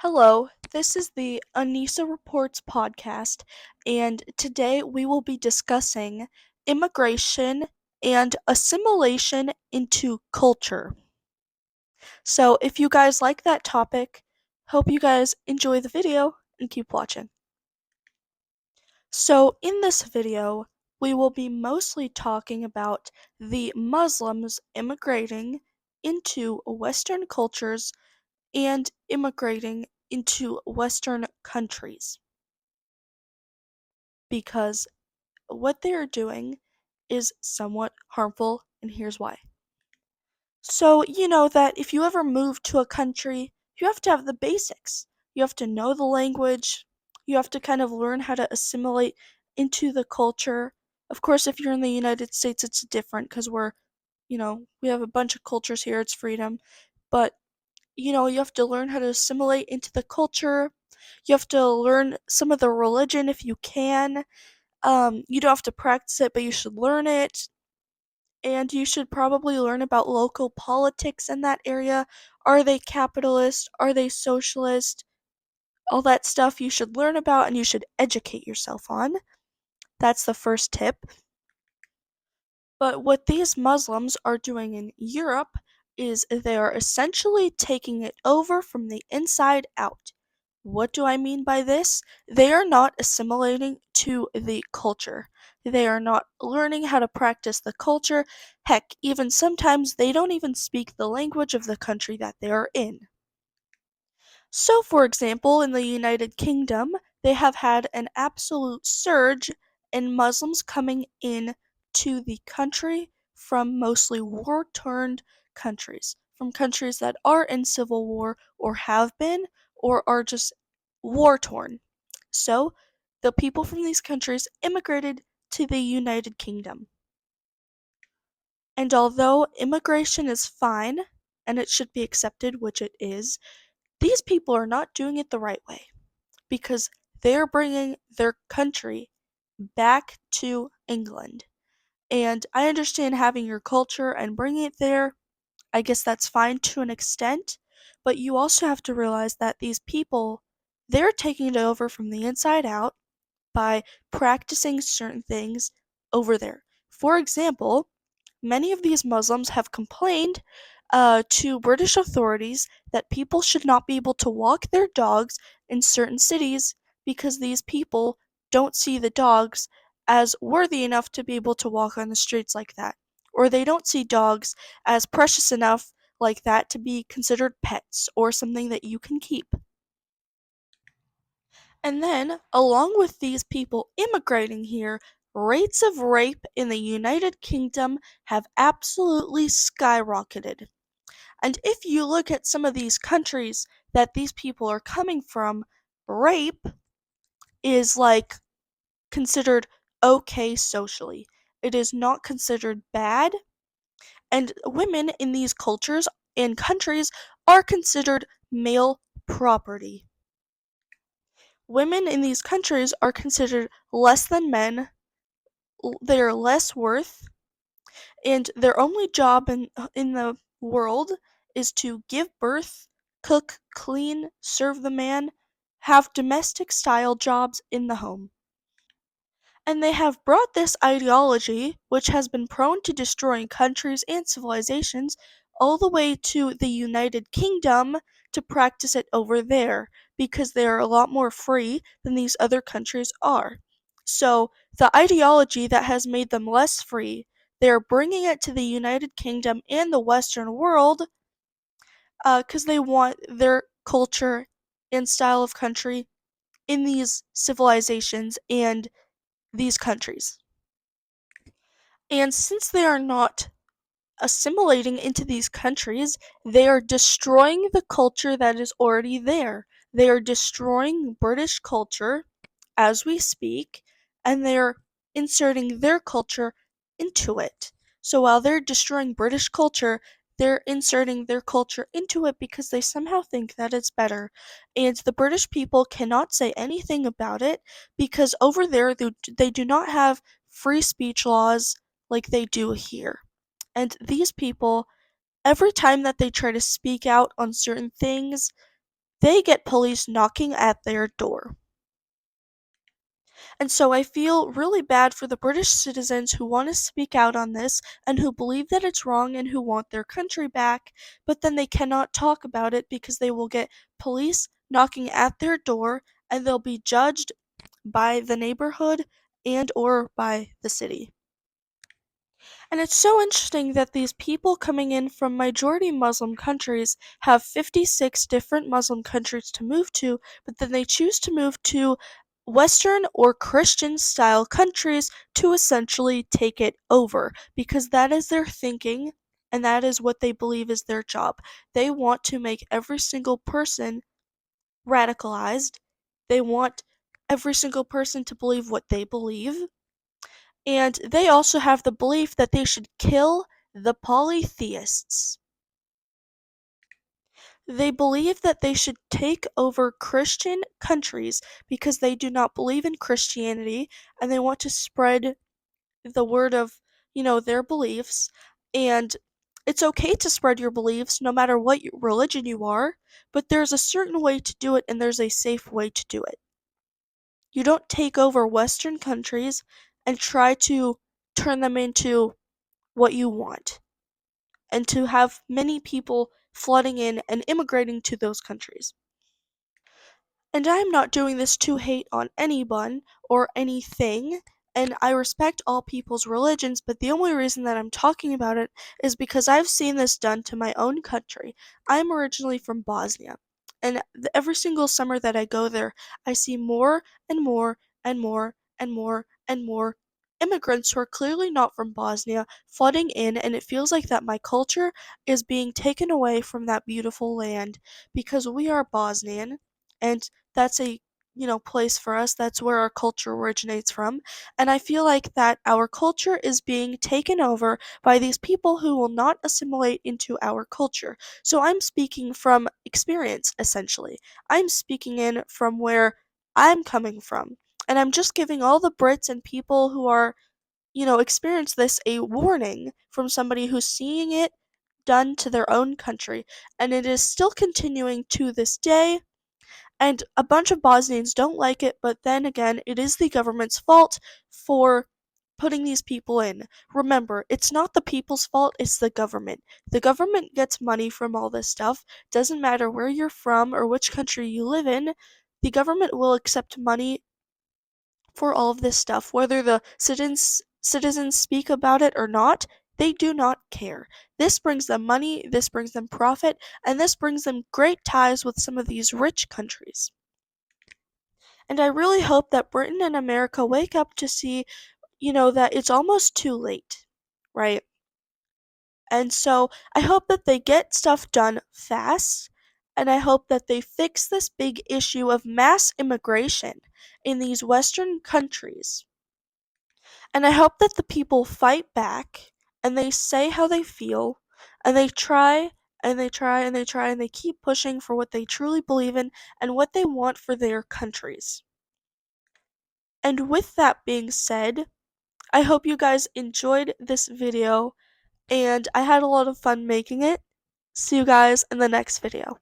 Hello, this is the Anissa Reports podcast, and today we will be discussing immigration and assimilation into culture. So, if you guys like that topic, hope you guys enjoy the video and keep watching. So, in this video, we will be mostly talking about the Muslims immigrating into Western cultures and immigrating into Western countries because what they are doing is somewhat harmful, and here's why. So, you know that if you ever move to a country, you have to have the basics. You have to know the language, you have to kind of learn how to assimilate into the culture. Of course, if you're in the United States, it's different because we have a bunch of cultures here, it's freedom. But you have to learn how to assimilate into the culture. You have to learn some of the religion if you can. You don't have to practice it, but you should learn it. And you should probably learn about local politics in that area. Are they capitalist? Are they socialist? All that stuff you should learn about and you should educate yourself on. That's the first tip. But what these Muslims are doing in Europe is they are essentially taking it over from the inside out. What do I mean by this? They are not assimilating to the culture. They are not learning how to practice the culture. Heck, even sometimes they don't even speak the language of the country that they are in. So, for example, in the United Kingdom, they have had an absolute surge in Muslims coming in to the country from mostly war-torn countries, from countries that are in civil war or have been or are just war-torn. So, the people from these countries immigrated to the United Kingdom. And although immigration is fine and it should be accepted, which it is, these people are not doing it the right way because they're bringing their country back to England. And I understand having your culture and bringing it there. I guess that's fine to an extent, but you also have to realize that these people, they're taking it over from the inside out by practicing certain things over there. For example, many of these Muslims have complained to British authorities that people should not be able to walk their dogs in certain cities because these people don't see the dogs as worthy enough to be able to walk on the streets like that. Or they don't see dogs as precious enough like that to be considered pets or something that you can keep. And then, along with these people immigrating here, rates of rape in the United Kingdom have absolutely skyrocketed. And if you look at some of these countries that these people are coming from, rape is like considered okay socially. It is not considered bad, and women in these cultures and countries are considered male property. Women in these countries are considered less than men, they are less worth, and their only job in the world is to give birth, cook, clean, serve the man, have domestic style jobs in the home. And they have brought this ideology, which has been prone to destroying countries and civilizations, all the way to the United Kingdom to practice it over there, because they are a lot more free than these other countries are. So, the ideology that has made them less free, they are bringing it to the United Kingdom and the Western world because they want their culture and style of country in these civilizations and these countries. And since they are not assimilating into these countries, they are destroying the culture that is already there. They are destroying British culture as we speak, and they're inserting their culture into it. So while they're destroying British culture, they're inserting their culture into it because they somehow think that it's better. And the British people cannot say anything about it because over there they do not have free speech laws like they do here. And these people, every time that they try to speak out on certain things, they get police knocking at their door. And so I feel really bad for the British citizens who want to speak out on this and who believe that it's wrong and who want their country back, but then they cannot talk about it because they will get police knocking at their door and they'll be judged by the neighborhood and or by the city. And it's so interesting that these people coming in from majority Muslim countries have 56 different Muslim countries to move to, but then they choose to move to Western or Christian style countries to essentially take it over because that is their thinking and that is what they believe is their job. They want to make every single person radicalized. They want every single person to believe what they believe. And they also have the belief that they should kill the polytheists. They believe that they should take over Christian countries because they do not believe in Christianity and they want to spread the word of, their beliefs. And it's okay to spread your beliefs no matter what religion you are, but there's a certain way to do it and there's a safe way to do it. You don't take over Western countries and try to turn them into what you want, and to have many people flooding in and immigrating to those countries. And I am not doing this to hate on anyone or anything, and I respect all people's religions, but the only reason that I'm talking about it is because I've seen this done to my own country. I'm originally from Bosnia, and every single summer that I go there, I see more and more and more and more and more immigrants who are clearly not from Bosnia flooding in, and it feels like that my culture is being taken away from that beautiful land because we are Bosnian, and that's a place for us. That's where our culture originates from. And I feel like that our culture is being taken over by these people who will not assimilate into our culture. So I'm speaking from experience, essentially. I'm speaking in from where I'm coming from. And I'm just giving all the Brits and people who are, experience this a warning from somebody who's seeing it done to their own country. And it is still continuing to this day, and a bunch of Bosnians don't like it, but then again, it is the government's fault for putting these people in. Remember, it's not the people's fault, it's the government. The government gets money from all this stuff. Doesn't matter where you're from or which country you live in, the government will accept money for all of this stuff. Whether the citizens speak about it or not, they do not care. This brings them money, this brings them profit, and this brings them great ties with some of these rich countries. And I really hope that Britain and America wake up to see, that it's almost too late, right? And so I hope that they get stuff done fast, and I hope that they fix this big issue of mass immigration in these Western countries. And I hope that the people fight back and they say how they feel and they try and they try and they try and they keep pushing for what they truly believe in and what they want for their countries. And with that being said, I hope you guys enjoyed this video and I had a lot of fun making it. See you guys in the next video.